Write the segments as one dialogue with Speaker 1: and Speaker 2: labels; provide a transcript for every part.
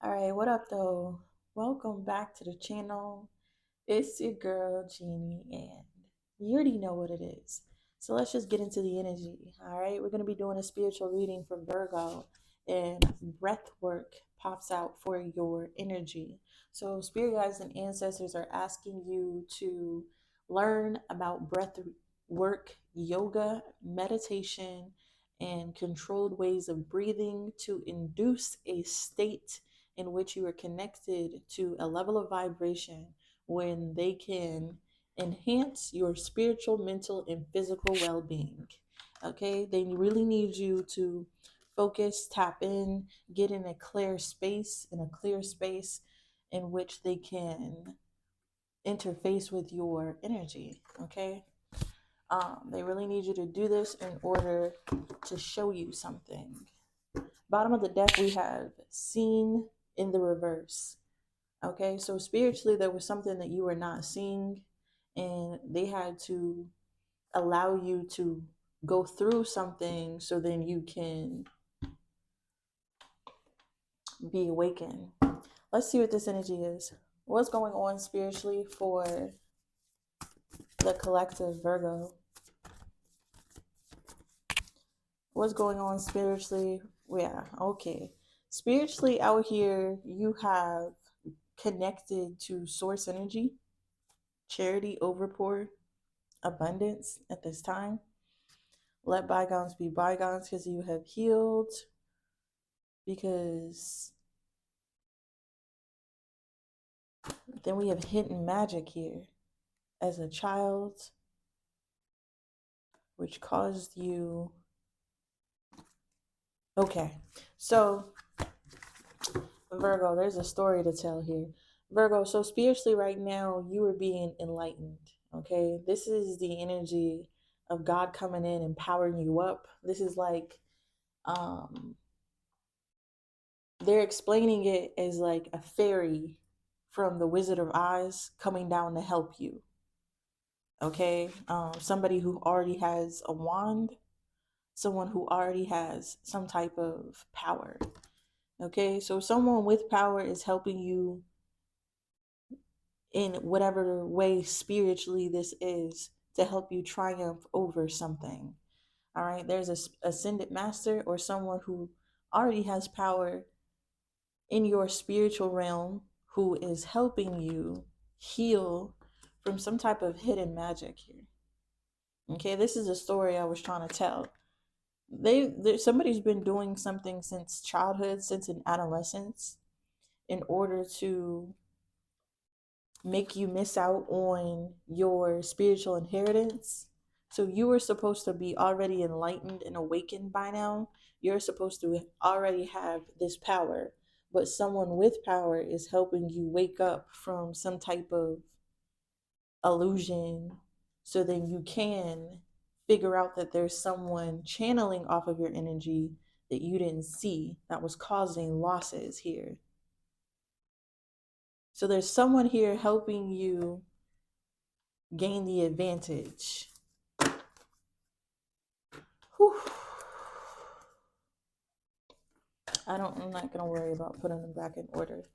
Speaker 1: Alright, what up though? Welcome back to the channel. It's your girl Jeannie, and you already know what it is. So let's just get into the energy. Alright, we're going to be doing a spiritual reading for Virgo, and breath work pops out for your energy. So spirit guides and ancestors are asking you to learn about breath work, yoga, meditation, and controlled ways of breathing to induce a state in which you are connected to a level of vibration when they can enhance your spiritual, mental, and physical well being. Okay, they really need you to focus, tap in, get in a clear space, in which they can interface with your energy. Okay, they really need you to do this in order to show you something. Bottom of the deck, we have seen in the reverse. Okay, so spiritually, there was something that you were not seeing, and they had to allow you to go through something so then you can be awakened. Let's see what this energy is. What's going on spiritually for the collective Virgo? What's going on spiritually? Yeah, okay. Spiritually out here, you have connected to source energy, charity, overpour, abundance at this time. Let bygones be bygones because you have healed. Because then we have hidden magic here as a child, which caused you. Okay, so Virgo, there's a story to tell here. Virgo, so spiritually right now, you are being enlightened. Okay, this is the energy of God coming in and powering you up. This is like, they're explaining it as like a fairy from the Wizard of Oz coming down to help you. Okay, somebody who already has a wand, someone who already has some type of power. Okay, so someone with power is helping you in whatever way spiritually this is to help you triumph over something. All right, there's a ascended master or someone who already has power in your spiritual realm who is helping you heal from some type of hidden magic here. Okay, this is a story I was trying to tell. Somebody's been doing something since childhood, since an adolescence, in order to make you miss out on your spiritual inheritance. So you were supposed to be already enlightened and awakened by now. You're supposed to already have this power, but someone with power is helping you wake up from some type of illusion so then you can figure out that there's someone channeling off of your energy that you didn't see that was causing losses here. So there's someone here helping you gain the advantage. Whew. I'm not gonna worry about putting them back in order.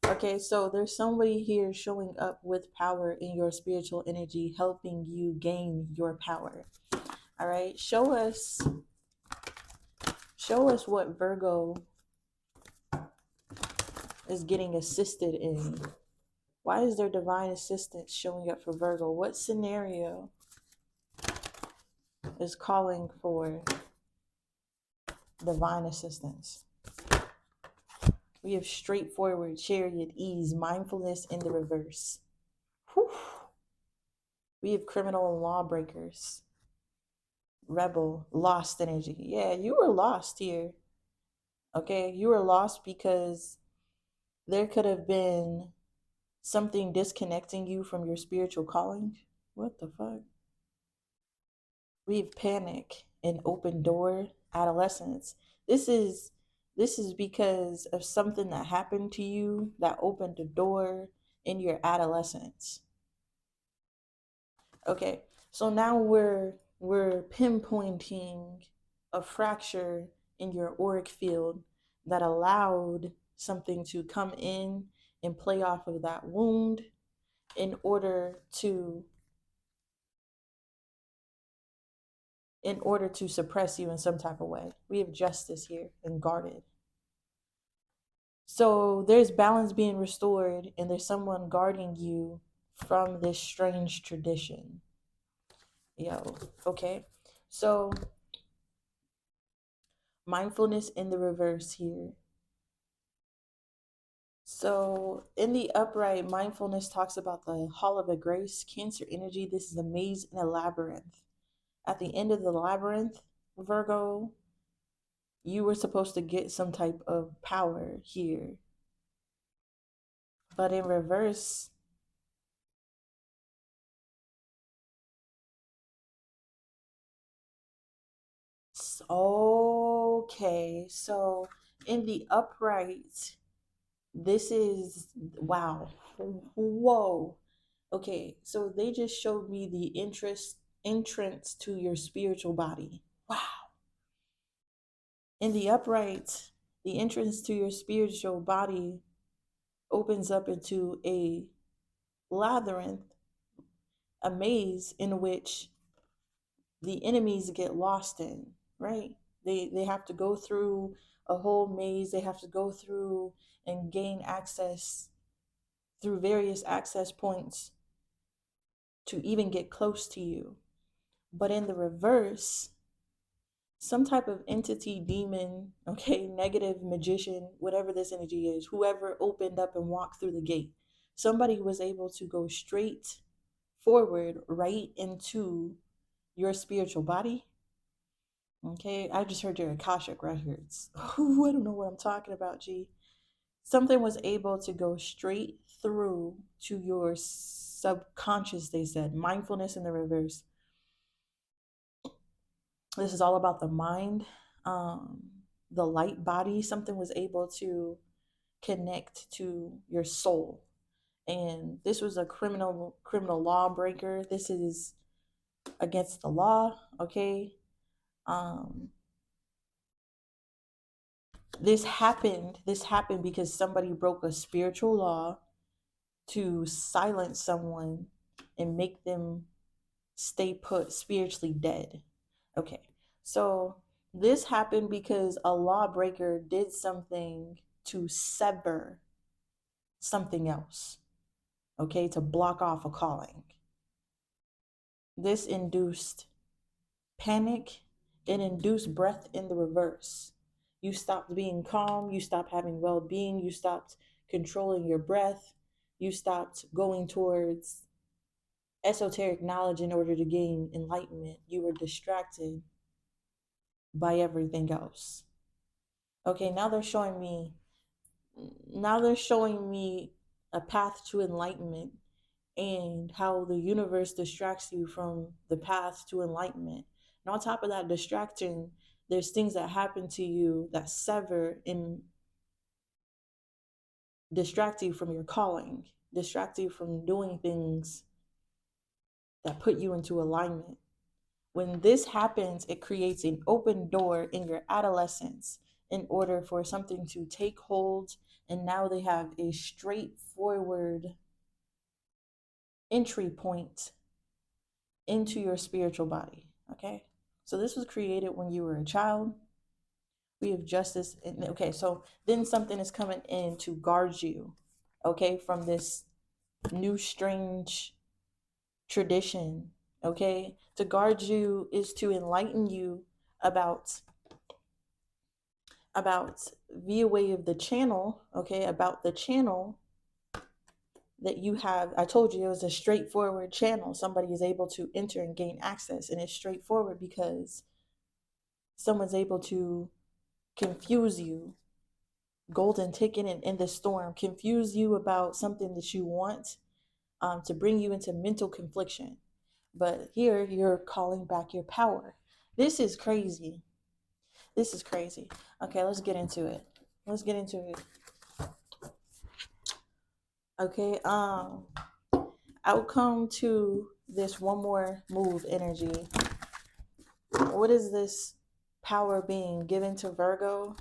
Speaker 1: Okay, so there's somebody here showing up with power in your spiritual energy, helping you gain your power. All right, show us what Virgo is getting assisted in. Why is there divine assistance showing up for Virgo? What scenario is calling for divine assistance? We have straightforward, chariot, ease, mindfulness in the reverse. Whew. We have criminal and lawbreakers, rebel, lost energy. Yeah, you were lost here. Okay, you were lost because there could have been something disconnecting you from your spiritual calling. What the fuck? We have panic and open door, adolescence. This is because of something that happened to you that opened the door in your adolescence. Okay, so now we're pinpointing a fracture in your auric field that allowed something to come in and play off of that wound in order to suppress you in some type of way. We have justice here and guarded. So there's balance being restored, and there's someone guarding you from this strange tradition. Yo, okay. So mindfulness in the reverse here. So in the upright, mindfulness talks about the Hall of a Grace, Cancer energy. This is a maze and a labyrinth. At the end of the labyrinth, Virgo, you were supposed to get some type of power here. But in reverse, okay, so in the upright, this is, wow, whoa. Okay, so they just showed me the entrance to your spiritual body. Wow. In the upright, the entrance to your spiritual body opens up into a labyrinth, a maze in which the enemies get lost in, right? They have to go through a whole maze. They have to go through and gain access through various access points to even get close to you. But in the reverse, some type of entity, demon, okay, negative magician, whatever this energy is, whoever opened up and walked through the gate, somebody was able to go straight forward right into your spiritual body. Okay, I just heard your Akashic records. Ooh, I don't know what I'm talking about, G. Something was able to go straight through to your subconscious, they said. Mindfulness in the reverse. This is all about the mind, the light body. Something was able to connect to your soul. And this was a criminal lawbreaker. This is against the law, okay? This happened because somebody broke a spiritual law to silence someone and make them stay put, spiritually dead. Okay, so this happened because a lawbreaker did something to sever something else, okay, to block off a calling. This induced panic. It induced breath in the reverse. You stopped being calm. You stopped having well-being. You stopped controlling your breath. You stopped going towards esoteric knowledge in order to gain enlightenment. You were distracted by everything else. Okay, now they're showing me a path to enlightenment and how the universe distracts you from the path to enlightenment. And on top of that distraction, there's things that happen to you that sever and distract you from your calling, distract you from doing things that put you into alignment. When this happens, it creates an open door in your adolescence in order for something to take hold. And now they have a straightforward entry point into your spiritual body. Okay, so this was created when you were a child. We have justice. Okay, so then something is coming in to guard you, okay, from this new strange tradition. Okay, to guard you is to enlighten you about via way of the channel, okay, about the channel that you have. I told you it was a straightforward channel. Somebody is able to enter and gain access, and it's straightforward because someone's able to confuse you, golden ticket in the storm, confuse you about something that you want, to bring you into mental confliction. But here you're calling back your power. This is crazy. This is crazy. Okay, let's get into it. Okay, outcome to this one more move energy. What is this power being given to Virgo?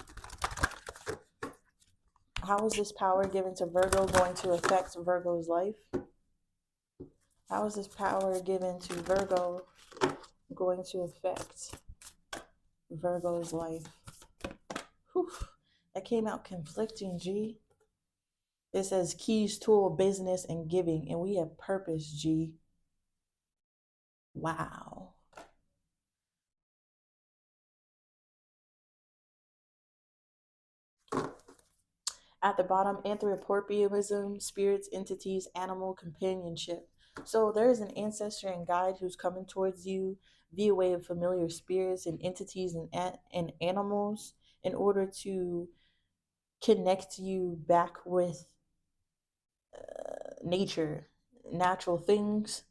Speaker 1: how is this power given to Virgo going to affect Virgo's life? How is this power given to Virgo going to affect Virgo's life? Whew. That came out conflicting, G. It says keys, tool, business, and giving. And we have purpose, G. Wow. At the bottom, anthropomorphism, spirits, entities, animal companionship. So there is an ancestor and guide who's coming towards you via way of familiar spirits and entities and animals in order to connect you back with nature, natural things,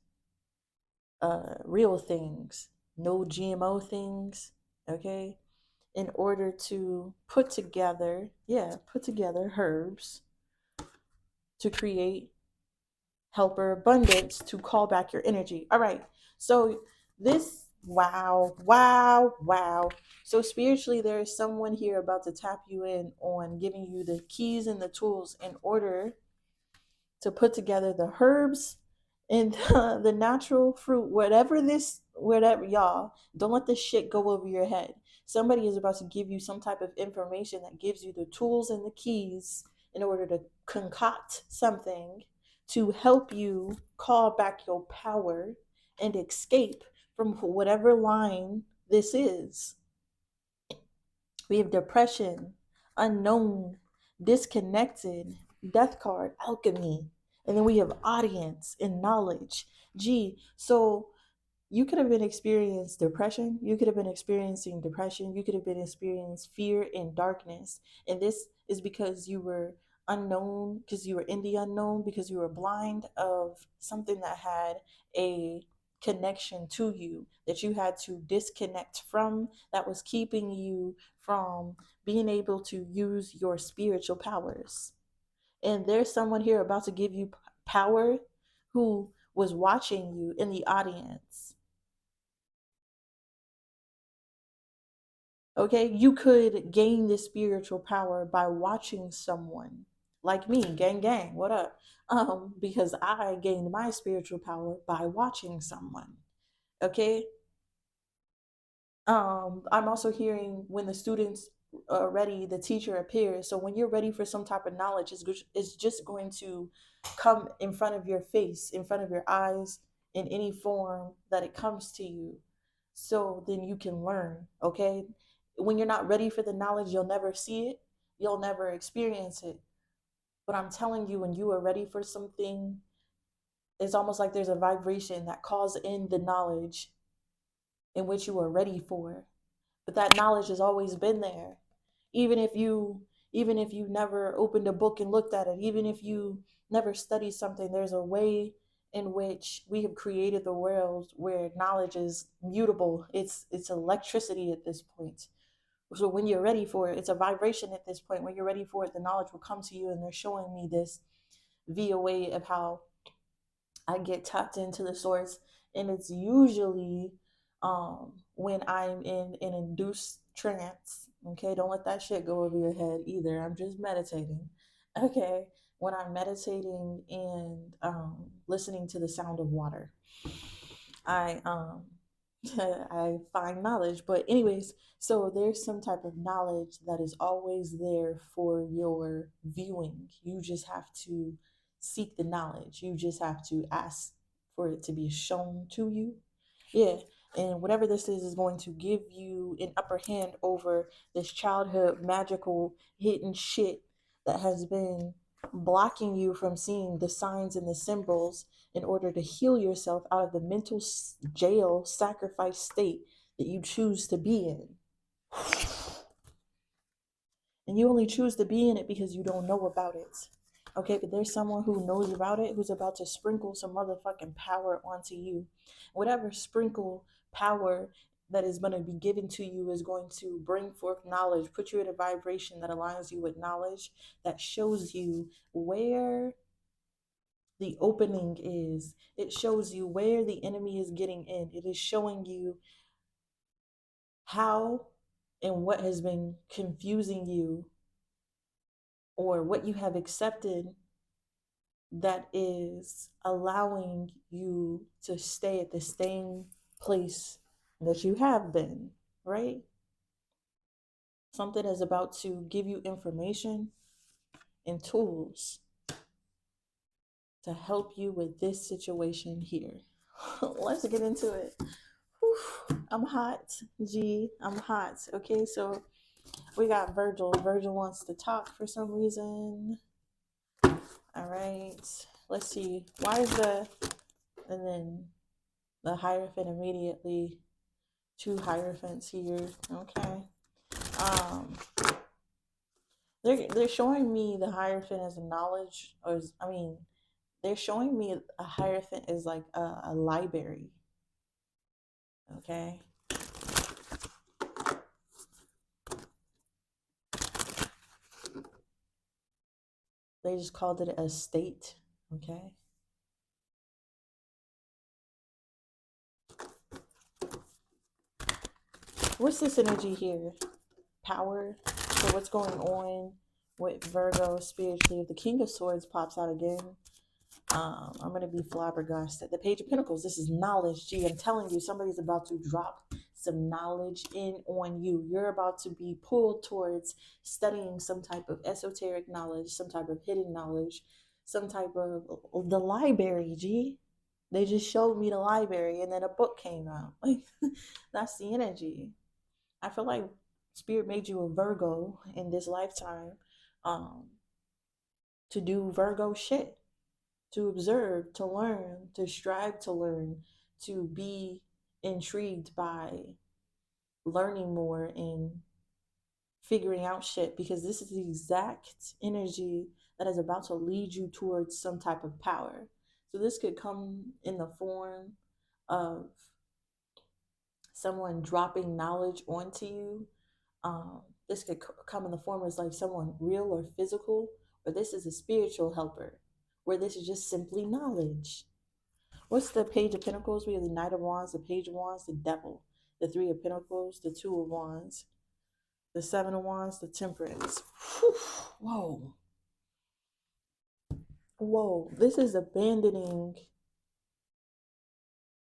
Speaker 1: real things, no GMO things, okay? In order to put together herbs to create helper abundance to call back your energy. All right. So this, wow, wow, wow. So spiritually, there is someone here about to tap you in on giving you the keys and the tools in order to put together the herbs and the natural fruit, whatever, y'all, don't let this shit go over your head. Somebody is about to give you some type of information that gives you the tools and the keys in order to concoct something to help you call back your power and escape from whatever line this is. We have depression, unknown, disconnected, death card, alchemy. And then we have audience and knowledge. Gee, so you could have been experiencing depression. You could have been experiencing depression. You could have been experiencing fear and darkness. And this is because you were unknown, because you were in the unknown, because you were blind of something that had a connection to you that you had to disconnect from, that was keeping you from being able to use your spiritual powers. And there's someone here about to give you power who was watching you in the audience. Okay, you could gain this spiritual power by watching someone like me, gang gang, what up? Because I gained my spiritual power by watching someone. Okay, I'm also hearing when the students are ready, the teacher appears. So when you're ready for some type of knowledge, it's just going to come in front of your face, in front of your eyes, in any form that it comes to you. So then you can learn, okay? When you're not ready for the knowledge, you'll never see it, you'll never experience it. But I'm telling you, when you are ready for something, it's almost like there's a vibration that calls in the knowledge in which you are ready for. But that knowledge has always been there. Even if you never opened a book and looked at it, even if you never studied something, there's a way in which we have created the world where knowledge is mutable. It's electricity at this point. So when you're ready for it, it's a vibration at this point. When you're ready for it, the knowledge will come to you. And they're showing me this via way of how I get tapped into the source, and it's usually when I'm in an induced trance. Okay, don't let that shit go over your head either. I'm just meditating. Okay, when I'm meditating and listening to the sound of water, I I find knowledge. But anyways, so there's some type of knowledge that is always there for your viewing. You just have to seek the knowledge. You just have to ask for it to be shown to you. Yeah. And whatever this is going to give you an upper hand over this childhood magical hidden shit that has been blocking you from seeing the signs and the symbols in order to heal yourself out of the mental jail sacrifice state that you choose to be in. And you only choose to be in it because you don't know about it. Okay, but there's someone who knows about it who's about to sprinkle some motherfucking power onto you. Whatever sprinkle power that is going to be given to you is going to bring forth knowledge, put you at a vibration that aligns you with knowledge, that shows you where the opening is. It shows you where the enemy is getting in. It is showing you how and what has been confusing you or what you have accepted that is allowing you to stay at the same place that you have been, right? Something is about to give you information and tools to help you with this situation here. Let's get into it. Whew, I'm hot, G. I'm hot. Okay, so we got Virgil. Virgil wants to talk for some reason. All right, let's see. Why is and then the Hierophant immediately, two Hierophants here. Okay. Um, they're showing me the Hierophant as a knowledge, they're showing me a Hierophant is like a library. Okay. They just called it a state. Okay. What's this energy here? Power. So what's going on with Virgo spiritually? If the King of Swords pops out again, I'm going to be flabbergasted. The Page of Pentacles, this is knowledge. Gee, I'm telling you, somebody's about to drop some knowledge in on you. You're about to be pulled towards studying some type of esoteric knowledge, some type of hidden knowledge, some type of the library, G. They just showed me the library and then a book came out. Like, that's the energy. I feel like Spirit made you a Virgo in this lifetime um, to do Virgo shit, to observe, to learn, to strive to learn, to be intrigued by learning more and figuring out shit, because this is the exact energy that is about to lead you towards some type of power. So this could come in the form of someone dropping knowledge onto you. This could come in the form as like someone real or physical, or this is a spiritual helper, where this is just simply knowledge. What's the Page of Pentacles? We have the Knight of Wands, the Page of Wands, the Devil, the Three of Pentacles, the Two of Wands, the Seven of Wands, the Temperance. Whew. Whoa. Whoa. This is abandoning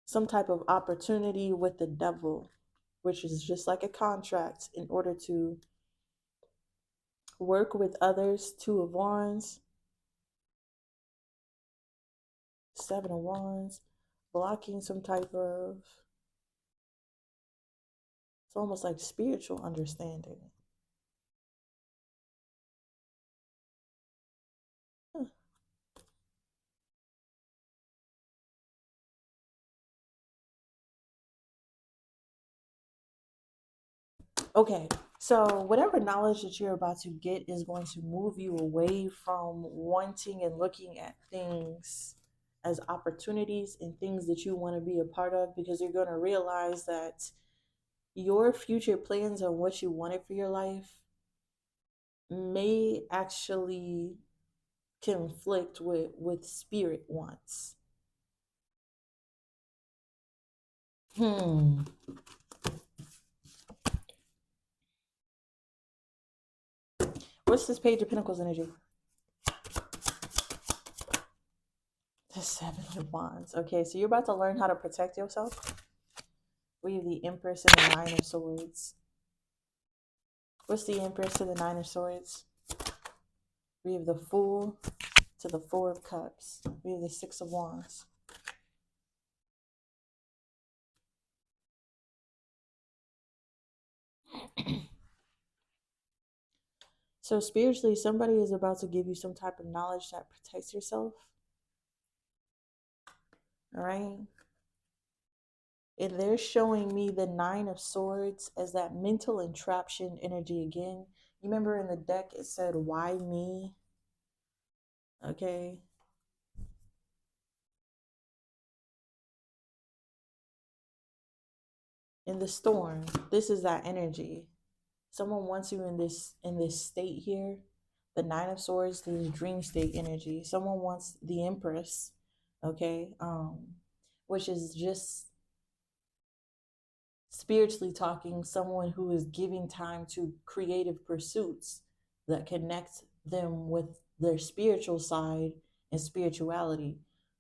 Speaker 1: some type of opportunity with the Devil, which is just like a contract in order to work with others. Two of Wands, Seven of Wands, blocking some type of, it's almost like spiritual understanding. Huh. Okay, so whatever knowledge that you're about to get is going to move you away from wanting and looking at things as opportunities and things that you want to be a part of, because you're going to realize that your future plans on what you wanted for your life may actually conflict with spirit wants. What's this Page of Pentacles energy? The Seven of Wands. Okay, so you're about to learn how to protect yourself. We have the Empress and the Nine of Swords. What's the Empress to the Nine of Swords? We have the Fool to the Four of Cups. We have the Six of Wands. So spiritually, somebody is about to give you some type of knowledge that protects yourself. All right. And they're showing me the Nine of Swords as that mental entrapment energy again. You remember in the deck it said, why me? Okay. In the storm, this is that energy. Someone wants you in this state here. The Nine of Swords, this dream state energy. Someone wants the Empress, okay? Which is just spiritually talking, someone who is giving time to creative pursuits that connect them with their spiritual side and spirituality.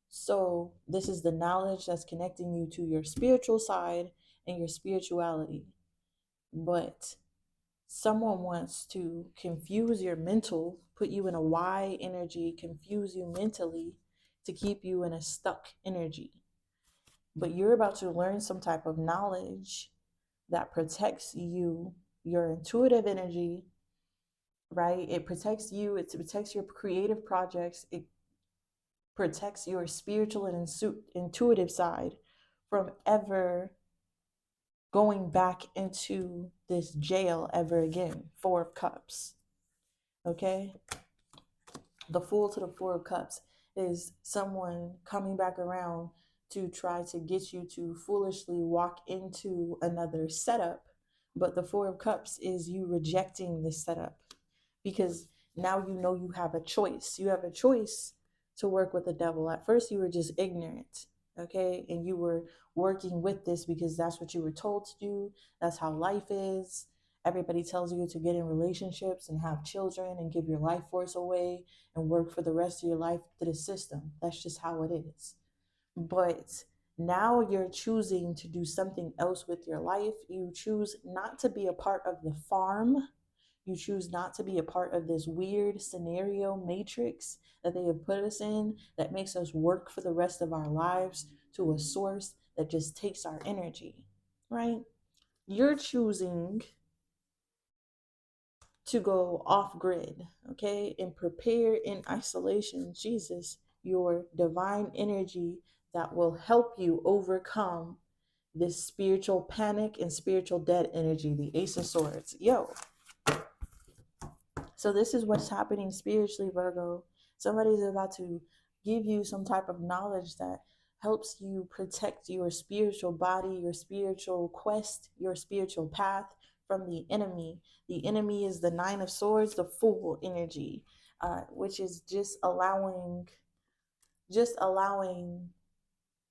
Speaker 1: So, this is the knowledge that's connecting you to your spiritual side and your spirituality. But someone wants to confuse your mental, put you in a Y energy, confuse you mentally to keep you in a stuck energy. But you're about to learn some type of knowledge that protects you, your intuitive energy, right? It protects you, it protects your creative projects, it protects your spiritual and intuitive side from ever going back into this jail ever again. Four of Cups. Okay? The Fool to the Four of Cups is someone coming back around to try to get you to foolishly walk into another setup. But the Four of Cups is you rejecting this setup because now you know you have a choice. You have a choice to work with the devil. At first, you were just ignorant, okay? And you were working with this because that's what you were told to do. That's how life is. Everybody tells you to get in relationships and have children and give your life force away and work for the rest of your life to the system. That's just how it is. But now you're choosing to do something else with your life. You choose not to be a part of the farm. You choose not to be a part of this weird scenario matrix that they have put us in that makes us work for the rest of our lives to a source that just takes our energy, right? You're choosing to go off grid, okay, and prepare in isolation, Jesus, your divine energy that will help you overcome this spiritual panic and spiritual dead energy, the Ace of Swords. Yo, so this is what's happening spiritually, Virgo. Somebody's about to give you some type of knowledge that helps you protect your spiritual body, your spiritual quest, your spiritual path from the enemy. The enemy is the Nine of Swords, the Fool energy, which is just allowing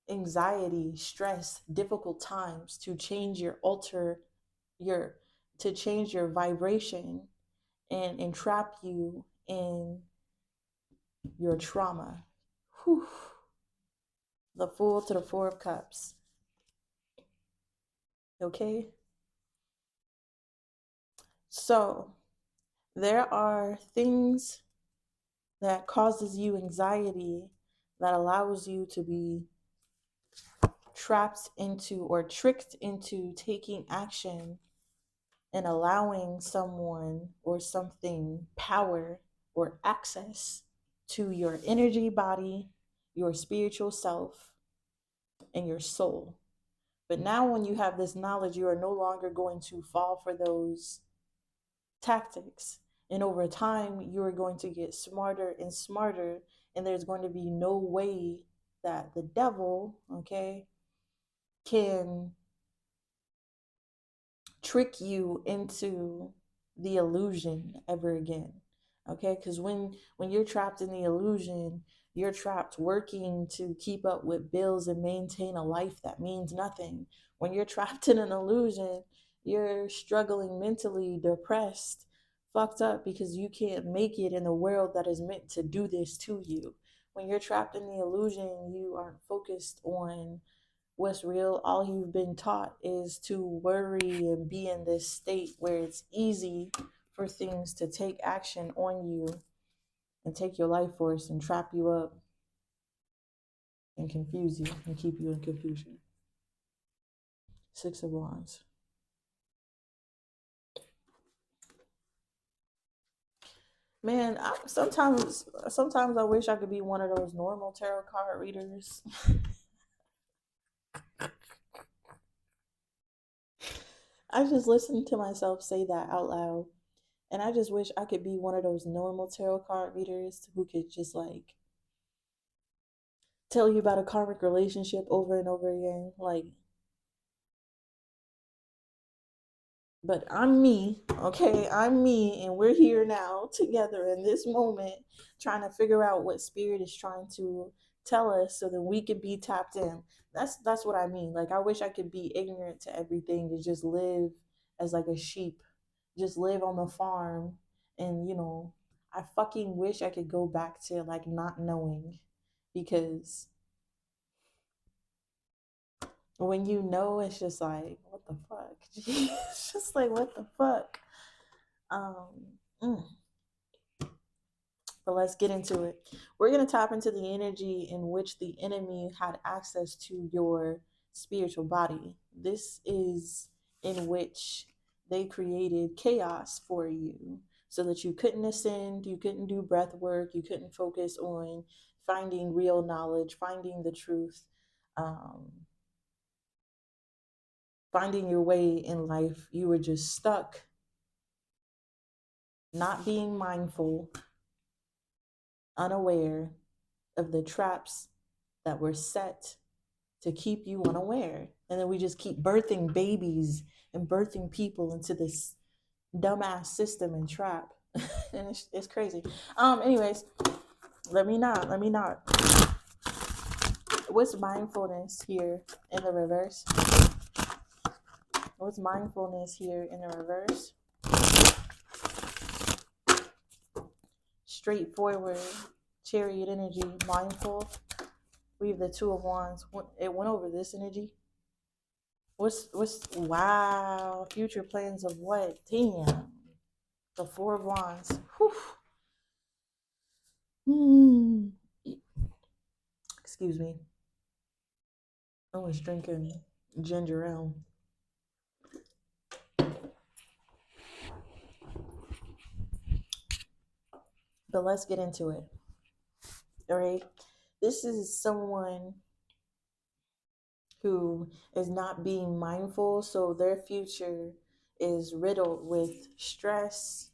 Speaker 1: anxiety, stress, difficult times to change your to change your vibration and entrap you in your trauma. Whew. The Fool to the Four of Cups. Okay? So, there are things that causes you anxiety that allows you to be trapped into or tricked into taking action and allowing someone or something power or access to your energy body, your spiritual self, and your soul. But now, when you have this knowledge, you are no longer going to fall for those tactics. And over time, you are going to get smarter and smarter. And there's going to be no way that the devil, okay, can trick you into the illusion ever again. Okay, because when you're trapped in the illusion, you're trapped working to keep up with bills and maintain a life that means nothing. When you're trapped in an illusion, you're struggling mentally, depressed, fucked up because you can't make it in the world that is meant to do this to you. When you're trapped in the illusion, you aren't focused on what's real. All you've been taught is to worry and be in this state where it's easy for things to take action on you and take your life force and trap you up and confuse you and keep you in confusion. Six of Wands. Man, sometimes I wish I could be one of those normal tarot card readers. I just listened to myself say that out loud. And I just wish I could be one of those normal tarot card readers who could just like tell you about a karmic relationship over and over again. Like, but I'm me, okay? I'm me, and we're here now together in this moment trying to figure out what spirit is trying to tell us so that we can be tapped in. That's what I mean. Like, I wish I could be ignorant to everything and just live as like a sheep, just live on the farm and I fucking wish I could go back to like not knowing, because when you know, it's just like, what the fuck? It's just like, what the fuck? Um, mm. But let's get into it. We're going to tap into the energy in which the enemy had access to your spiritual body. This is in which they created chaos for you so that you couldn't ascend, you couldn't do breath work, you couldn't focus on finding real knowledge, finding the truth, um, finding your way in life. You were just stuck, not being mindful, unaware of the traps that were set to keep you unaware. And then we just keep birthing babies and birthing people into this dumbass system and trap. And it's crazy. Anyways, let me not. What's mindfulness here in the reverse? What's mindfulness here in the reverse? Straightforward, chariot energy, mindful. We have the Two of Wands. It went over this energy. What's wow? Future plans of what? Damn. The Four of Wands. Whew. Excuse me. I was drinking ginger ale. But let's get into it. All right. This is someone who is not being mindful, so their future is riddled with stress,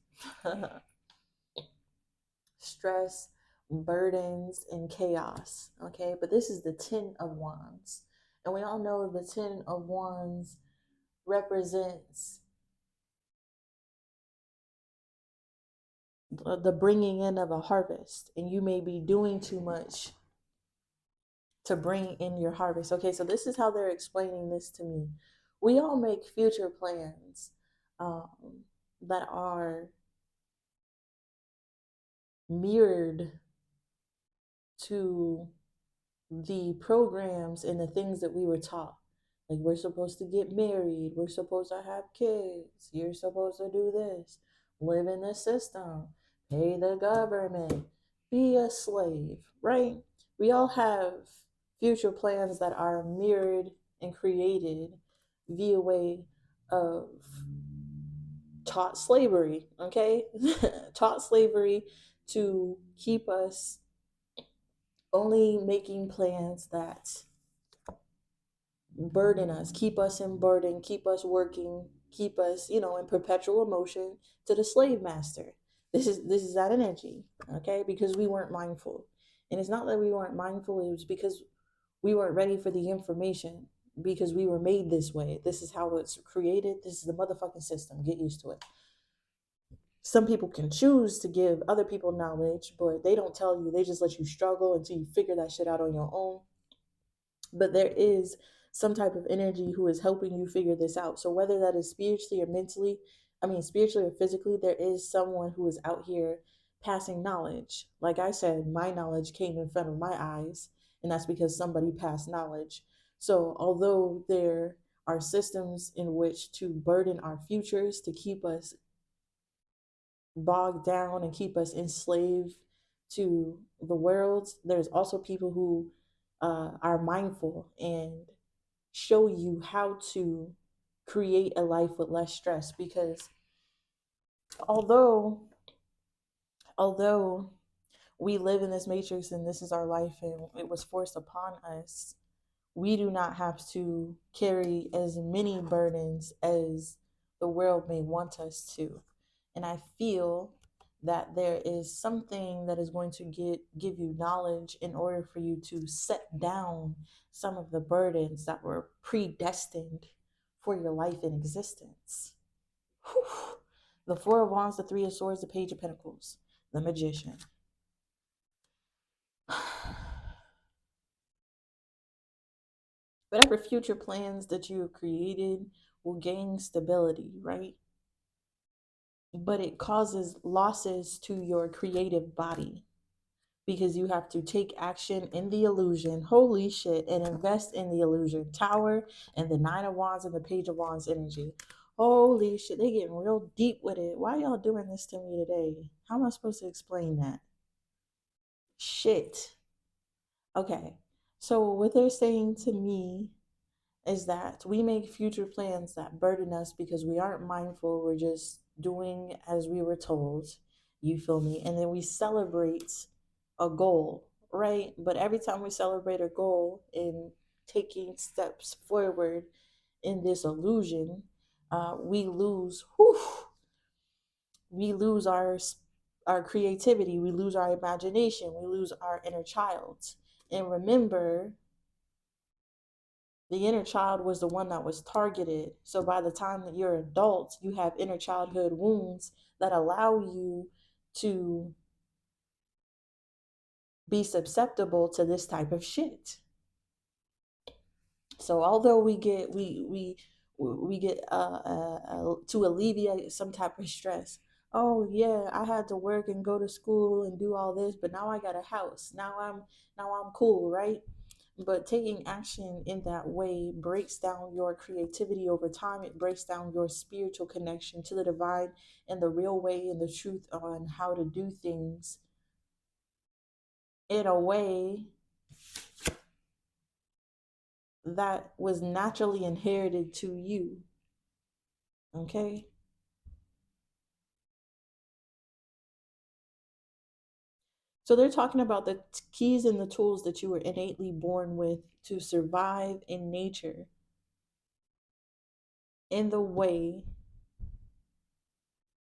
Speaker 1: stress, burdens, and chaos. Okay, but this is the Ten of Wands, and we all know the Ten of Wands represents the bringing in of a harvest, and you may be doing too much to bring in your harvest. Okay, so this is how they're explaining this to me. We all make future plans um, that are mirrored to the programs and the things that we were taught. Like, we're supposed to get married, we're supposed to have kids, you're supposed to do this, live in the system, pay the government, be a slave, right? We all have future plans that are mirrored and created via way of taught slavery, okay? Taught slavery to keep us only making plans that burden us, keep us in burden, keep us working, keep us, in perpetual motion to the slave master. This is that energy, okay? Because we weren't mindful. And it's not that we weren't mindful, it was because we weren't ready for the information, because we were made this way. This is how it's created. This is the motherfucking system. Get used to it. Some people can choose to give other people knowledge, but they don't tell you. They just let you struggle until you figure that shit out on your own. But there is some type of energy who is helping you figure this out. So whether that is spiritually or mentally, spiritually or physically, there is someone who is out here passing knowledge. Like I said, my knowledge came in front of my eyes, and that's because somebody passed knowledge. So although there are systems in which to burden our futures, to keep us bogged down and keep us enslaved to the world, there's also people who are mindful and show you how to create a life with less stress. Because although although we live in this matrix and this is our life and it was forced upon us, we do not have to carry as many burdens as the world may want us to. And I feel that there is something that is going to give you knowledge in order for you to set down some of the burdens that were predestined for your life in existence. Whew. The Four of Wands, the Three of Swords, the Page of Pentacles, the Magician. Whatever future plans that you have created will gain stability, right? but it causes losses to your creative body because you have to take action in the illusion, holy shit, and invest in the illusion tower and the Nine of Wands and the Page of Wands energy. Holy shit, they getting real deep with it. Why y'all doing this to me today? How am I supposed to explain that? Shit. Okay. So what they're saying to me is that we make future plans that burden us because we aren't mindful. We're just doing as we were told. You feel me? And then we celebrate a goal, right? But every time we celebrate a goal in taking steps forward in this illusion, we lose. Whew, we lose our creativity. We lose our imagination. We lose our inner child. And remember, the inner child was the one that was targeted. So by the time that you're adult, you have inner childhood wounds that allow you to be susceptible to this type of shit. So although we get to alleviate some type of stress. Oh yeah, I had to work and go to school and do all this, but now I got a house. Now I'm cool, right? But taking action in that way breaks down your creativity over time. It breaks down your spiritual connection to the divine and the real way and the truth on how to do things in a way that was naturally inherited to you. Okay? So they're talking about the keys and the tools that you were innately born with to survive in nature in the way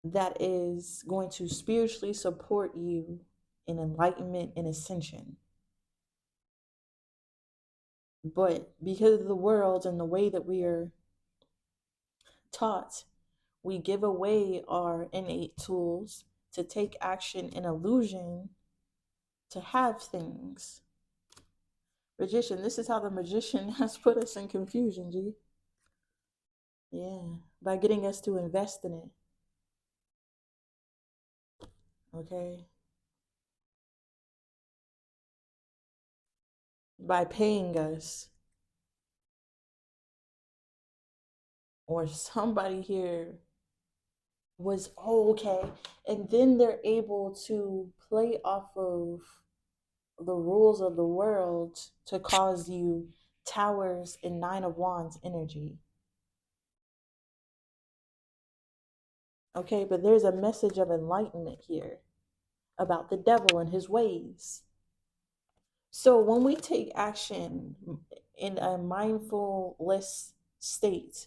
Speaker 1: that is going to spiritually support you in enlightenment and ascension. But because of the world and the way that we are taught, we give away our innate tools to take action in illusion to have things. Magician, this is how the magician has put us in confusion, G. Yeah, by getting us to invest in it. Okay? By paying us, or somebody here was, oh, okay. And then they're able to play off of the rules of the world to cause you towers and Nine of Wands energy. Okay, but there's a message of enlightenment here about the devil and his ways. So when we take action in a mindfulness state,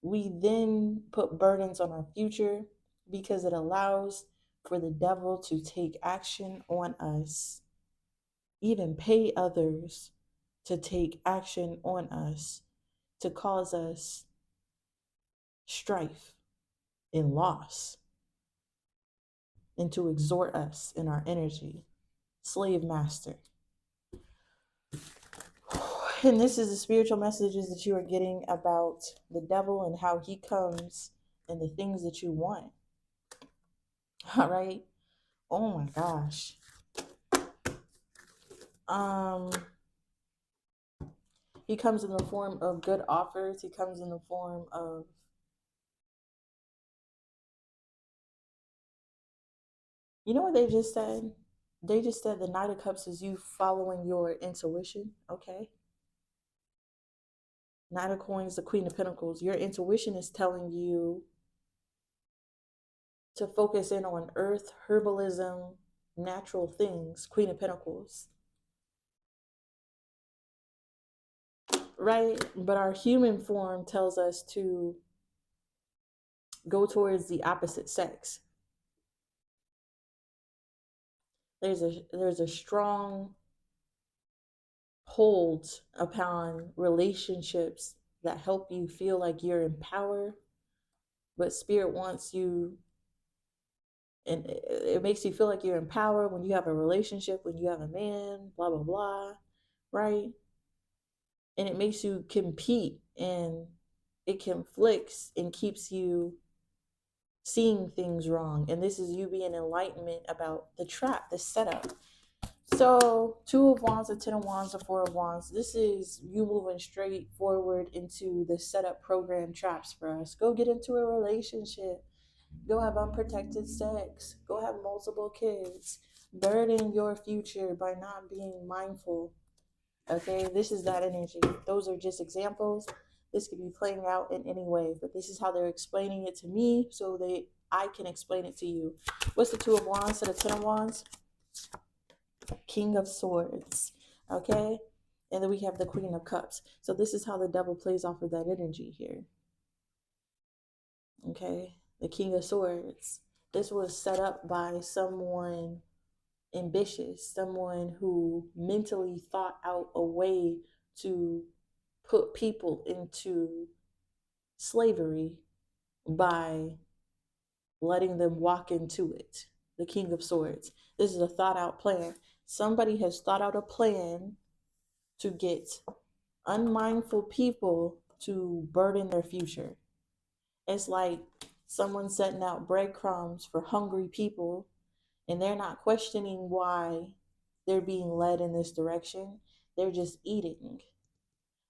Speaker 1: we then put burdens on our future because it allows for the devil to take action on us, even pay others to take action on us, to cause us strife and loss, and to exhort us in our energy. Slave master. And this is the spiritual messages that you are getting about the devil and how he comes and the things that you want. All right. Oh my gosh. He comes in the form of good offers. He comes in the form of you know what they just said? They just said the Knight of Cups is you following your intuition. Okay. Knight of Coins, the Queen of Pentacles. Your intuition is telling you to focus in on earth, herbalism, natural things. Queen of Pentacles. Right? But our human form tells us to go towards the opposite sex. There's a strong hold upon relationships that help you feel like you're in power, but spirit wants you, and it makes you feel like you're in power when you have a relationship, when you have a man, blah blah blah, right? And it makes you compete, and it conflicts and keeps you seeing things wrong. And this is you being enlightenment about the trap, the setup. So 2 of Wands, the 10 of Wands, the 4 of Wands. This is you moving straight forward into the setup program traps for us. Go get into a relationship. Go have unprotected sex. Go have multiple kids. Burden your future by not being mindful. Okay, this is that energy. Those are just examples. This could be playing out in any way, but this is how they're explaining it to me so I can explain it to you. What's the 2 of Wands to the 10 of Wands? King of Swords. Okay, and then we have the Queen of Cups. So this is how the devil plays off of that energy here. Okay, the King of Swords. This was set up by someone ambitious, someone who mentally thought out a way to put people into slavery by letting them walk into it. The King of Swords. This is a thought out plan. Somebody has thought out a plan to get unmindful people to burden their future. It's like someone setting out breadcrumbs for hungry people, and they're not questioning why they're being led in this direction. They're just eating.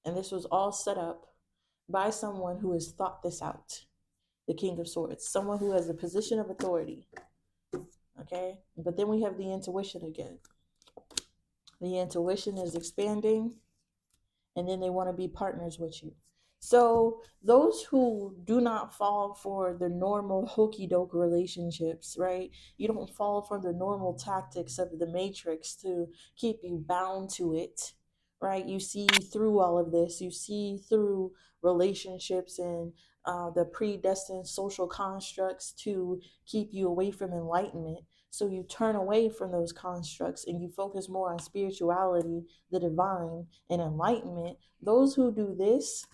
Speaker 1: And this was all set up by someone who has thought this out. The King of Swords, someone who has a position of authority. Okay, but then we have the intuition again. The intuition is expanding, and then they want to be partners with you. So those who do not fall for the normal hokey doke relationships, right? You don't fall for the normal tactics of the matrix to keep you bound to it, right? You see through all of this. You see through relationships and the predestined social constructs to keep you away from enlightenment. So you turn away from those constructs and you focus more on spirituality, the divine, and enlightenment. Those who do this,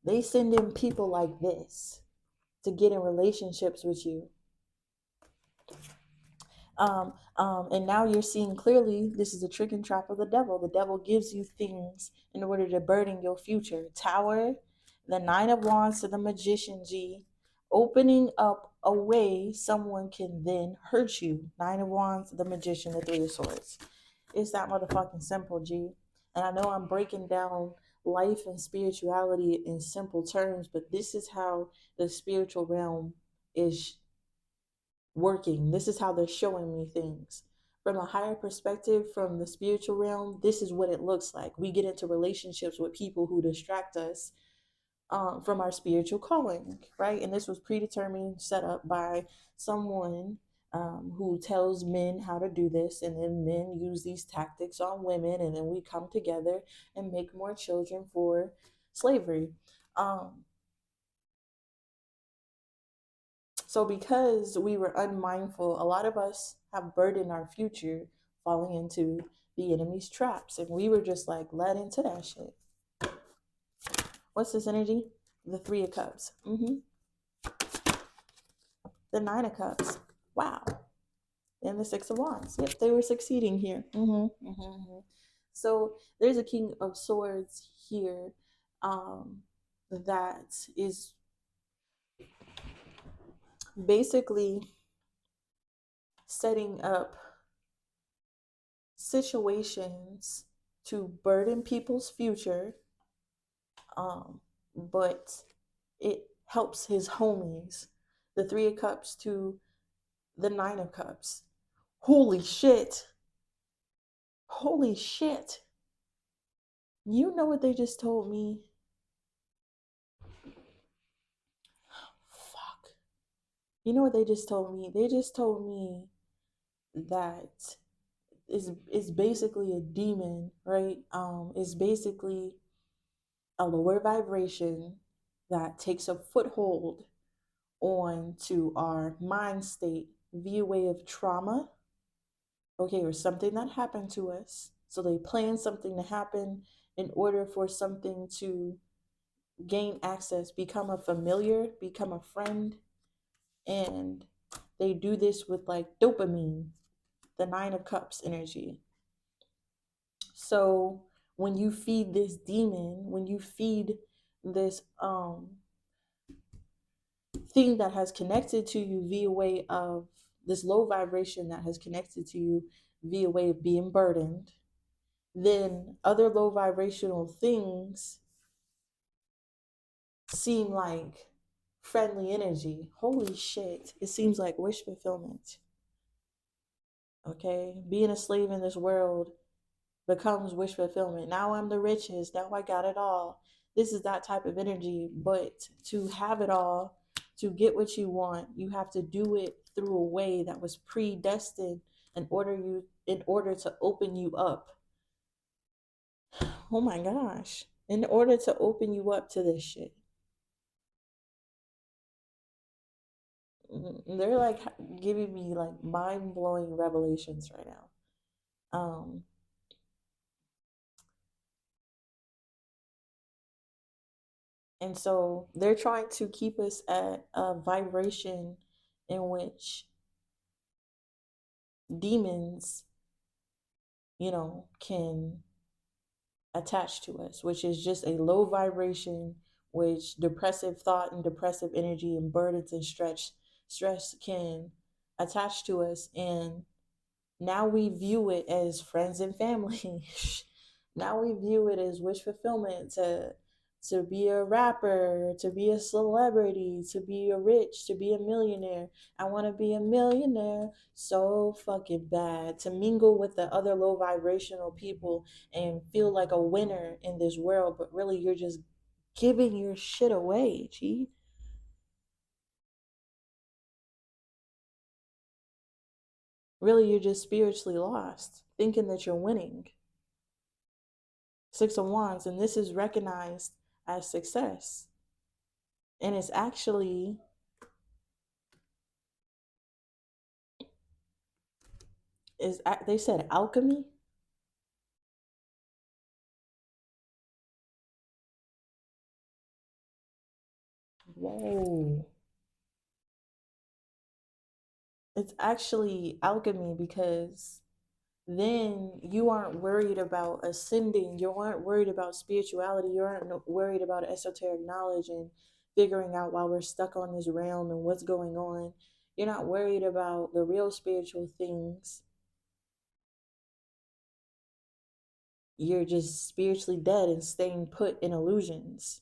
Speaker 1: they send in people like this to get in relationships with you. And now you're seeing clearly this is a trick and trap of the devil. The devil gives you things in order to burden your future. Tower, the 9 of Wands to the Magician, G. Opening up a way someone can then hurt you. 9 of Wands, the Magician, the 3 of Swords. It's that motherfucking simple, G. And I know I'm breaking down life and spirituality in simple terms, but this is how the spiritual realm is working. This is how they're showing me things. From a higher perspective, from the spiritual realm, this is what it looks like. We get into relationships with people who distract us from our spiritual calling, right? And this was predetermined, set up by someone who tells men how to do this, and then men use these tactics on women, and then we come together and make more children for slavery. So because we were unmindful, a lot of us have burdened our future falling into the enemy's traps, and we were just like led into that shit. What's this energy? The 3 of Cups. The 9 of Cups. Wow. And the 6 of Wands. Yep, they were succeeding here. So there's a King of Swords here that is basically setting up situations to burden people's future, but it helps his homies. The 3 of Cups to the 9 of Cups. Holy shit. Holy shit. You know what they just told me? Fuck. You know what they just told me? They just told me that is basically a demon, right? It's basically a lower vibration that takes a foothold onto our mind state via way of trauma, okay, or something that happened to us. So they plan something to happen in order for something to gain access, become a familiar, become a friend. And they do this with like dopamine, the 9 of Cups energy. So when you feed this demon, when you feed this thing that has connected to you via way of this low vibration that has connected to you via way of being burdened, then other low vibrational things seem like friendly energy. Holy shit. It seems like wish fulfillment. Okay? Being a slave in this world becomes wish fulfillment. Now I'm the richest. Now I got it all. This is that type of energy. But to have it all, to get what you want, you have to do it through a way that was predestined in order to open you up. Oh my gosh. In order to open you up to this shit. They're like giving me like mind-blowing revelations right now. And so they're trying to keep us at a vibration in which demons, can attach to us, which is just a low vibration, which depressive thought and depressive energy and burdens and stress can attach to us. And now we view it as friends and family. Now we view it as wish fulfillment to be a rapper, to be a celebrity, to be a rich, to be a millionaire. I want to be a millionaire so fucking bad. To mingle with the other low vibrational people and feel like a winner in this world, but really you're just giving your shit away, G. Really, you're just spiritually lost, thinking that you're winning. Six of Wands, and this is recognized as success. And it's actually, they said alchemy. Whoa. It's actually alchemy because then you aren't worried about ascending. You aren't worried about spirituality. You aren't worried about esoteric knowledge and figuring out why we're stuck on this realm and what's going on. You're not worried about the real spiritual things. You're just spiritually dead and staying put in illusions.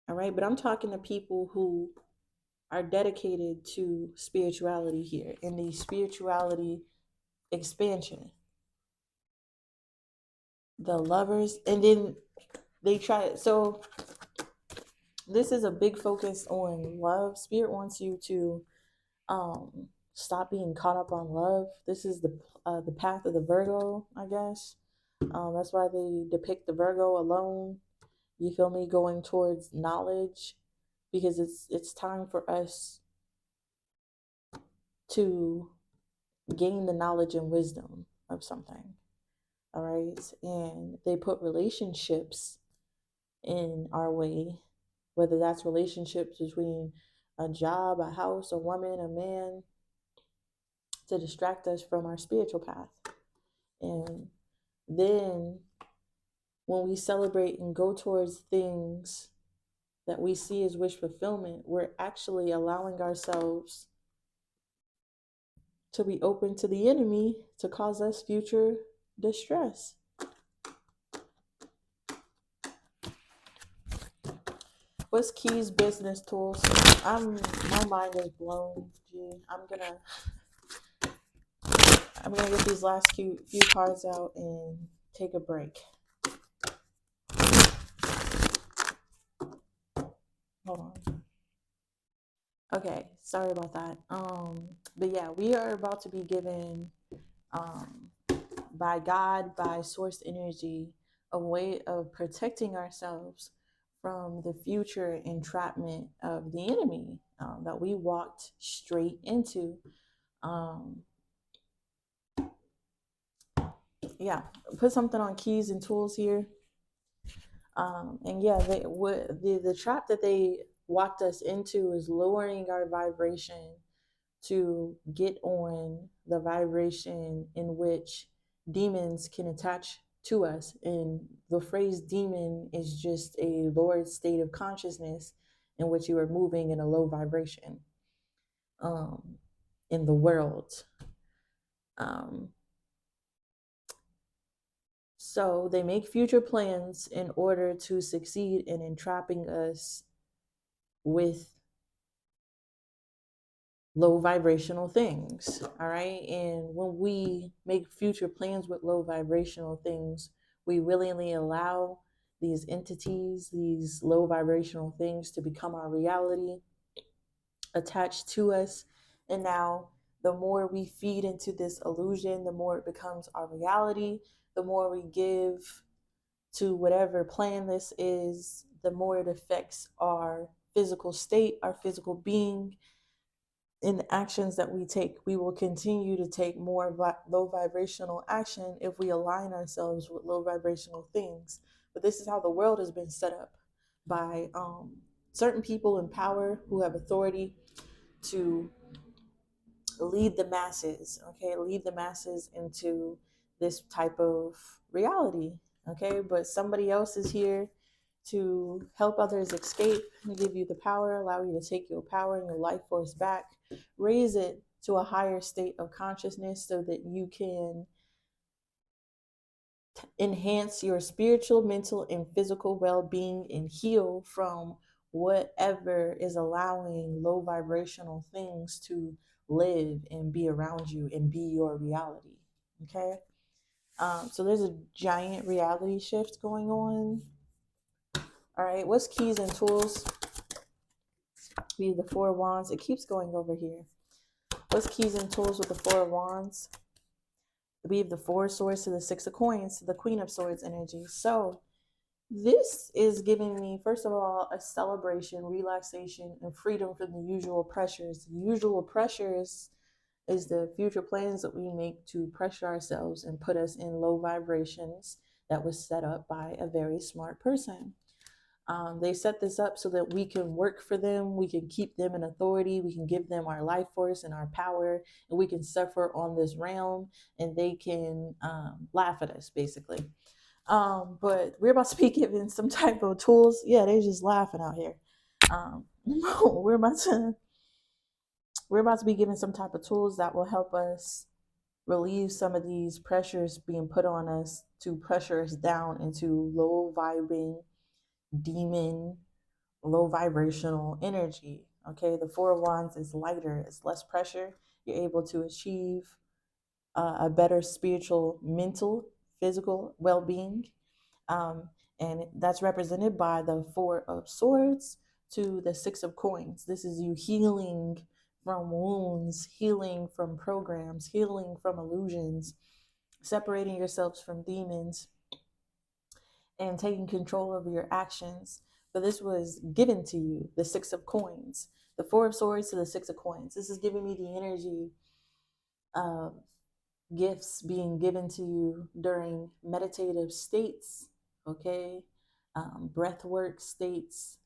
Speaker 1: All right. But I'm talking to people who are dedicated to spirituality here in the spirituality expansion. The lovers, and then they try. So this is a big focus on love. Spirit wants you to stop being caught up on love. This is the path of the Virgo, I guess. That's why they depict the Virgo alone. You feel me? Going towards knowledge, because it's time for us to gain the knowledge and wisdom of something. All right. And they put relationships in our way, whether that's relationships between a job, a house, a woman, a man, to distract us from our spiritual path. And then when we celebrate and go towards things that we see as wish fulfillment, we're actually allowing ourselves to be open to the enemy to cause us future distress. What's Key's business tools? My mind is blown. Gee, I'm gonna get these last few cards out and take a break. Hold on. Okay, sorry about that. But yeah, we are about to be given by God, by source energy, a way of protecting ourselves from the future entrapment of the enemy that we walked straight into. Yeah, put something on keys and tools here. And yeah, the trap that they walked us into is lowering our vibration to get on the vibration in which demons can attach to us. And the phrase demon is just a lowered state of consciousness in which you are moving in a low vibration um, in the world. Um, so they make future plans in order to succeed in entrapping us with low vibrational things. All right. And when we make future plans with low vibrational things, we willingly allow these entities, these low vibrational things to become our reality, attached to us. And now, the more we feed into this illusion, the more it becomes our reality, the more we give to whatever plan this is, the more it affects our physical state, our physical being, in the actions that we take. We will continue to take more low vibrational action if we align ourselves with low vibrational things. But this is how the world has been set up by certain people in power who have authority to lead the masses, okay, lead the masses into this type of reality, okay? But somebody else is here to help others escape and give you the power, allow you to take your power and your life force back, raise it to a higher state of consciousness so that you can enhance your spiritual, mental, and physical well-being and heal from whatever is allowing low vibrational things to live and be around you and be your reality. Okay. So there's a giant reality shift going on. All right. What's keys and tools? Be the Four of Wands. It keeps going over here. What's keys and tools with the Four of Wands? We have the Four of Swords to the Six of Coins to the Queen of Swords energy. So this is giving me, first of all, a celebration, relaxation, and freedom from the usual pressures. The usual pressures is the future plans that we make to pressure ourselves and put us in low vibrations that was set up by a very smart person. They set this up so that we can work for them, we can keep them in authority, we can give them our life force and our power, and we can suffer on this realm, and they can laugh at us, basically. But we're about to be given some type of tools. Yeah, they're just laughing out here. We're about to be given some type of tools that will help us relieve some of these pressures being put on us to pressure us down into low vibing demon, low vibrational energy. Okay, the Four of Wands is lighter, it's less pressure. You're able to achieve a better spiritual, mental, physical well-being. And that's represented by the Four of Swords to the Six of Coins. This is you healing from wounds, healing from programs, healing from illusions, separating yourselves from demons, and taking control over your actions. But this was given to you, the Six of Coins, the Four of Swords to the Six of Coins. This is giving me the energy of gifts being given to you during meditative states, okay, breath work states,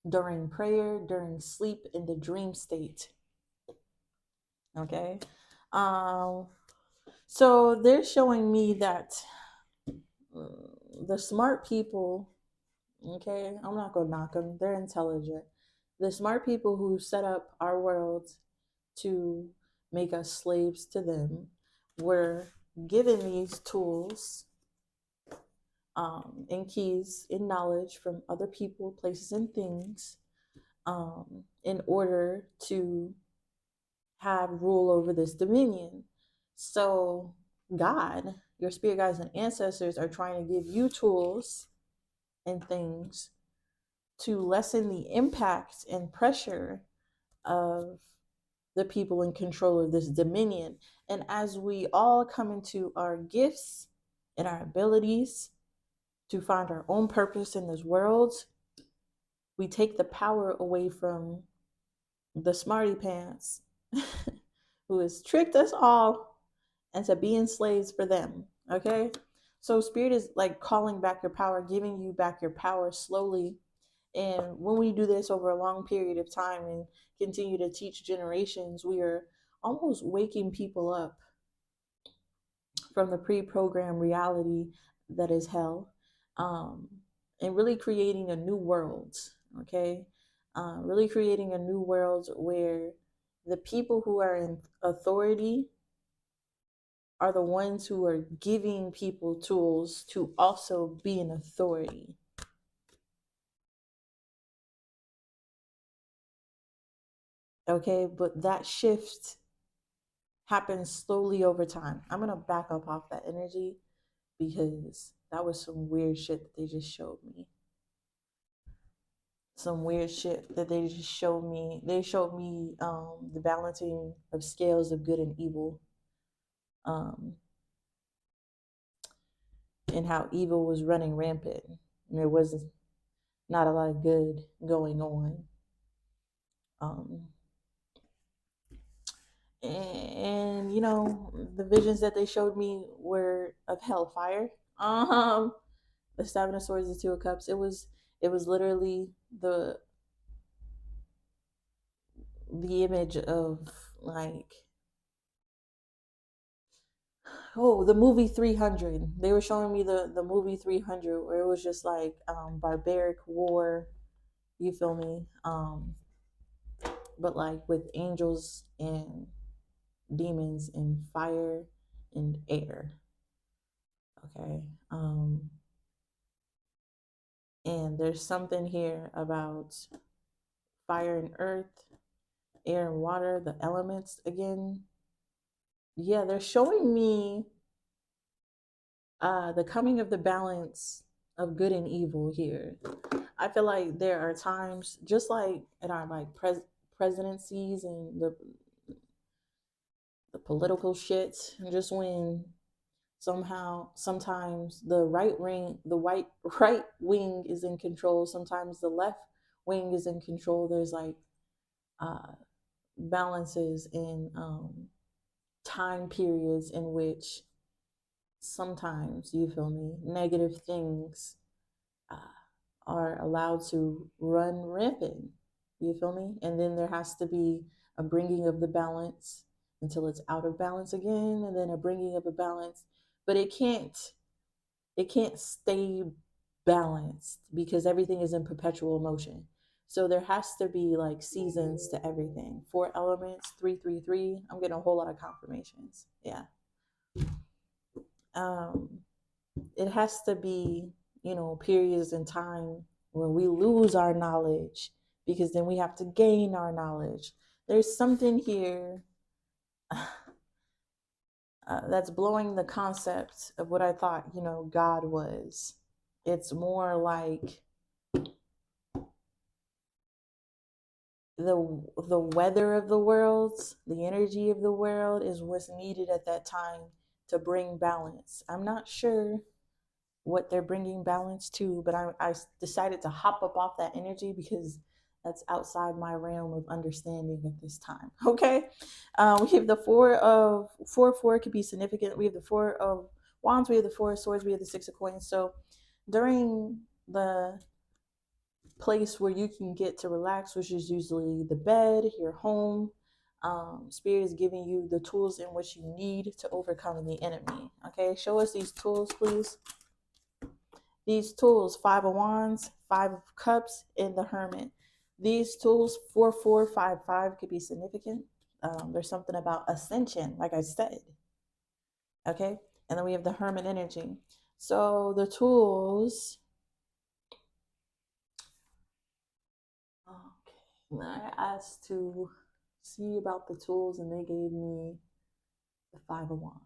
Speaker 1: during prayer, during sleep, in the dream state, okay. So they're showing me that the smart people, okay, I'm not gonna knock them, they're intelligent. The smart people who set up our world to make us slaves to them were given these tools and keys and knowledge from other people, places, and things in order to have rule over this dominion. So God, your spirit guides and ancestors are trying to give you tools and things to lessen the impact and pressure of the people in control of this dominion. And as we all come into our gifts and our abilities to find our own purpose in this world, we take the power away from the smarty pants who has tricked us all into being slaves for them. Okay? So spirit is like calling back your power, giving you back your power slowly. And when we do this over a long period of time and continue to teach generations, we are almost waking people up from the pre-programmed reality that is hell, and really creating a new world. okay? Really creating a new world where the people who are in authority are the ones who are giving people tools to also be an authority. Okay, but that shift happens slowly over time. I'm gonna back up off that energy because that was some weird shit that they just showed me. Some weird shit that they just showed me. They showed me the balancing of scales of good and evil, um, and how evil was running rampant, and there was not a lot of good going on. Um, and you know, the visions that they showed me were of hellfire. The Seven of Swords, the Two of Cups. It was literally the image of, like, oh, the movie 300. They were showing me the movie 300, where it was just like barbaric war, you feel me, but like with angels and demons and fire and air. Okay. And there's something here about fire and earth, air and water, the elements again. Yeah, they're showing me the coming of the balance of good and evil here. I feel like there are times, just like in our like presidencies and the political shit, just when sometimes the white right wing is in control, sometimes the left wing is in control. There's like uh, balances in time periods in which sometimes, you feel me, negative things uh, are allowed to run rampant. You feel me? And then there has to be a bringing of the balance until it's out of balance again, and then a bringing of a balance. But it can't stay balanced because everything is in perpetual motion. So there has to be like seasons to everything. 4 elements, 333. I'm getting a whole lot of confirmations. Yeah. Um, it has to be, periods in time where we lose our knowledge because then we have to gain our knowledge. There's something here that's blowing the concept of what I thought, God was. It's more like the weather of the world, the energy of the world is what's needed at that time to bring balance. I'm not sure what they're bringing balance to, but I decided to hop up off that energy because that's outside my realm of understanding at this time. Okay. We have the four could be significant. We have the Four of Wands, we have the Four of Swords, we have the Six of Coins. So during the place where you can get to relax, which is usually the bed, your home, Spirit is giving you the tools in which you need to overcome the enemy. Okay, show us these tools, please. These tools: Five of Wands, Five of Cups, and the Hermit. These tools, 4455, could be significant. There's something about ascension, like I said. Okay, and then we have the Hermit energy. So the tools. Okay, I asked to see about the tools, and they gave me the Five of Wands.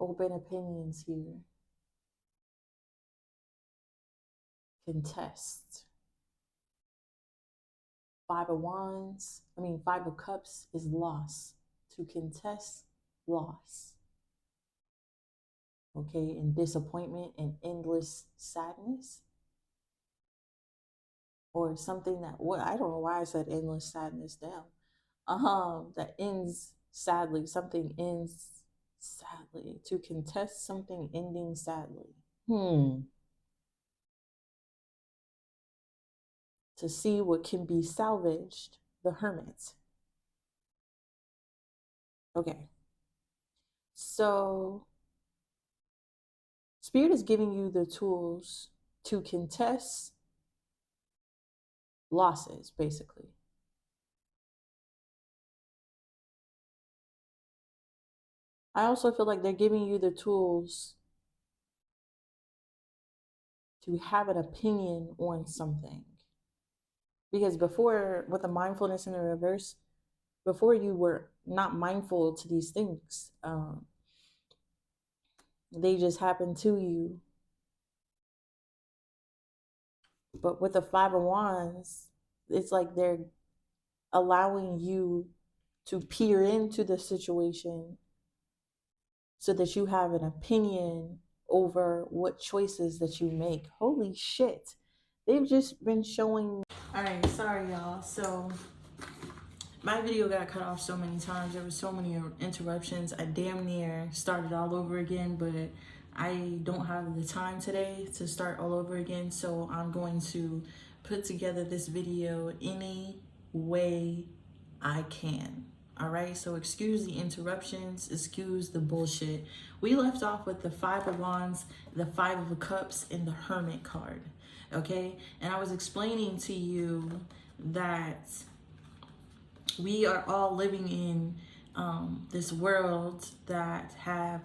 Speaker 1: Open opinions here. Contest. Five of Cups is loss. To contest, loss. Okay, and disappointment and endless sadness. Or something that, I don't know why I said endless sadness, damn. That ends sadly. Something ends sadly. To contest something ending sadly. To see what can be salvaged. The Hermit. Okay. So Spirit is giving you the tools to contest losses, basically. I also feel like they're giving you the tools to have an opinion on something. Because before, with the mindfulness in the reverse, before you were not mindful to these things, they just happened to you. But with the Five of Wands, it's like they're allowing you to peer into the situation so that you have an opinion over what choices that you make. Holy shit. They've just been showing. All right, sorry y'all. So my video got cut off so many times. There were so many interruptions. I damn near started all over again, but I don't have the time today to start all over again. So I'm going to put together this video any way I can. All right, so excuse the interruptions, excuse the bullshit. We left off with the Five of Wands, the Five of Cups, and the Hermit card. Okay, and I was explaining to you that we are all living in this world that have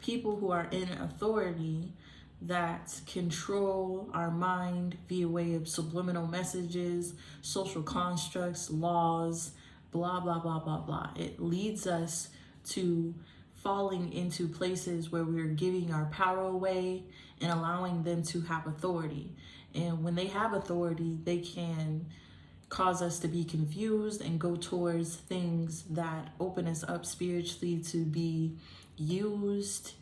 Speaker 1: people who are in authority that control our mind via way of subliminal messages, social constructs, laws, blah, blah, blah, blah, blah. It leads us to falling into places where we're giving our power away and allowing them to have authority. And when they have authority, they can cause us to be confused and go towards things that open us up spiritually to be used,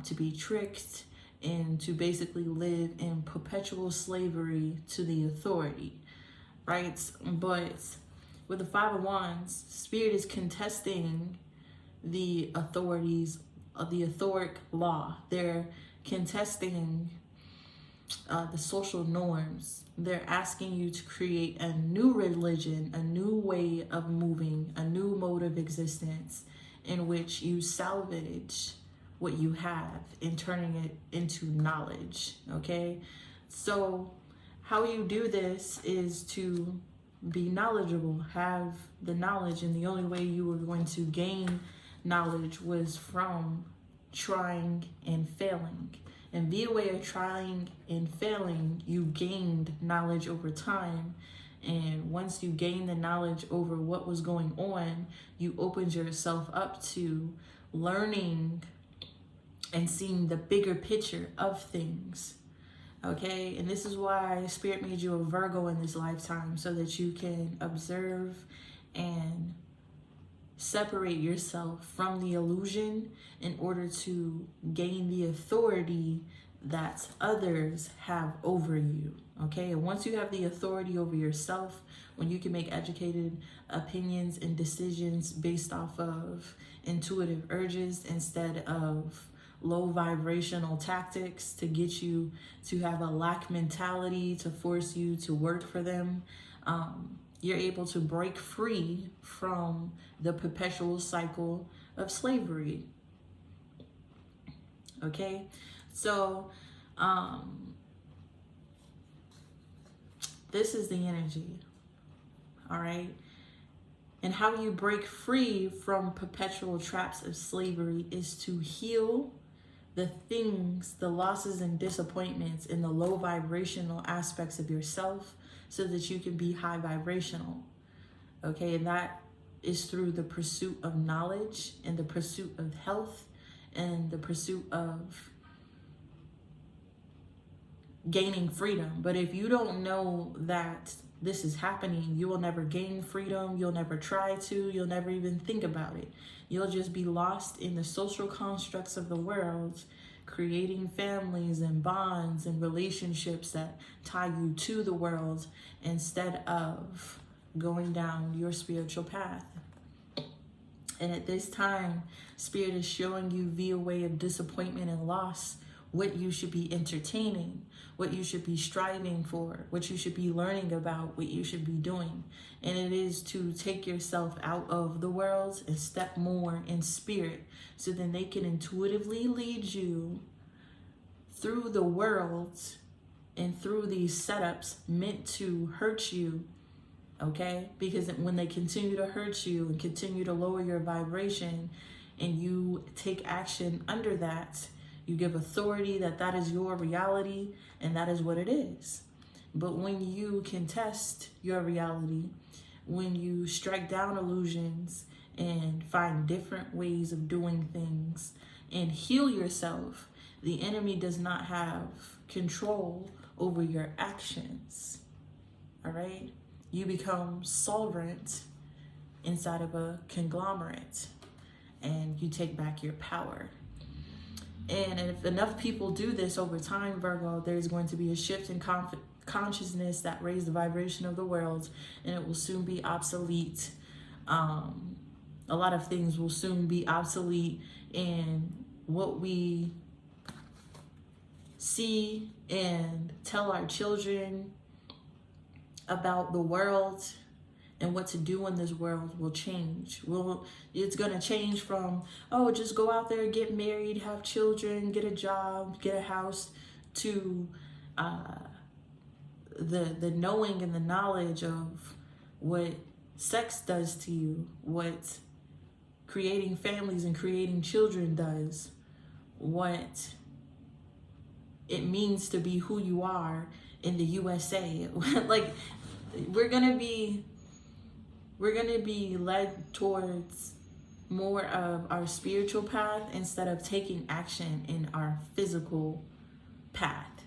Speaker 1: to be tricked, and to basically live in perpetual slavery to the authority, right? But with the Five of Wands, Spirit is contesting the authorities of the authoric law. They're contesting the social norms. They're asking you to create a new religion, a new way of moving, a new mode of existence in which you salvage what you have and turning it into knowledge, okay? So how you do this is to be knowledgeable, have the knowledge, and the only way you were going to gain knowledge was from trying and failing. And via way of trying and failing, you gained knowledge over time. And once you gained the knowledge over what was going on, you opened yourself up to learning and seeing the bigger picture of things. Okay, and this is why Spirit made you a Virgo in this lifetime, so that you can observe and separate yourself from the illusion in order to gain the authority that others have over you. Okay, and once you have the authority over yourself, when you can make educated opinions and decisions based off of intuitive urges instead of low vibrational tactics to get you to have a lack mentality to force you to work for them, you're able to break free from the perpetual cycle of slavery. Okay, so this is the energy, all right? And how you break free from perpetual traps of slavery is to heal the things, the losses and disappointments in the low vibrational aspects of yourself so that you can be high vibrational. Okay, and that is through the pursuit of knowledge and the pursuit of health and the pursuit of gaining freedom. But if you don't know that this is happening, you will never gain freedom. You'll never try to. You'll never even think about it. You'll just be lost in the social constructs of the world, creating families and bonds and relationships that tie you to the world instead of going down your spiritual path. And at this time, Spirit is showing you via way of disappointment and loss what you should be entertaining, what you should be striving for, what you should be learning about, what you should be doing. And it is to take yourself out of the world and step more in spirit, so then they can intuitively lead you through the world and through these setups meant to hurt you, okay? Because when they continue to hurt you and continue to lower your vibration, and you take action under that, you give authority that that is your reality and that is what it is. But when you contest your reality, when you strike down illusions and find different ways of doing things and heal yourself, the enemy does not have control over your actions, all right? You become sovereign inside of a conglomerate, and you take back your power. And if enough people do this over time, Virgo, there's going to be a shift in consciousness that raises the vibration of the world, and it will soon be obsolete. A lot of things will soon be obsolete, and what we see and tell our children about the world and what to do in this world will change. It's going to change from, oh, just go out there, get married, have children, get a job, get a house, to the knowing and the knowledge of what sex does to you, what creating families and creating children does, what it means to be who you are in the USA. Like, we're gonna be led towards more of our spiritual path instead of taking action in our physical path,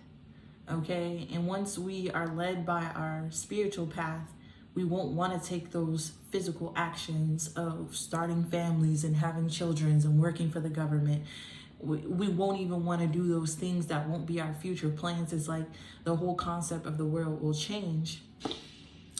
Speaker 1: okay? And once we are led by our spiritual path, we won't want to take those physical actions of starting families and having children and working for the government. We won't even want to do those things that won't be our future plans. It's like the whole concept of the world will change.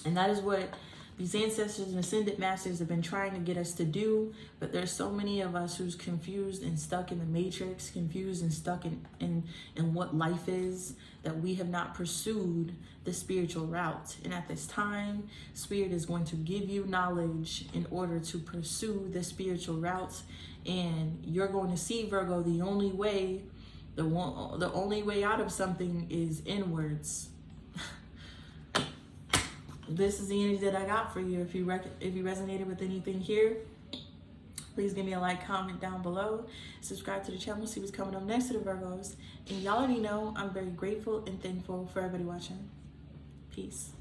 Speaker 1: And that is what these ancestors and ascended masters have been trying to get us to do. But there's so many of us who's confused and stuck in the matrix, confused and stuck in what life is, that we have not pursued the spiritual route. And at this time, Spirit is going to give you knowledge in order to pursue the spiritual route. And you're going to see, Virgo, the only way out of something is inwards. This is the energy that I got for you. If you resonated with anything here, please give me a like, comment down below. Subscribe to the channel, see what's coming up next to the Virgos. And y'all already know I'm very grateful and thankful for everybody watching. Peace.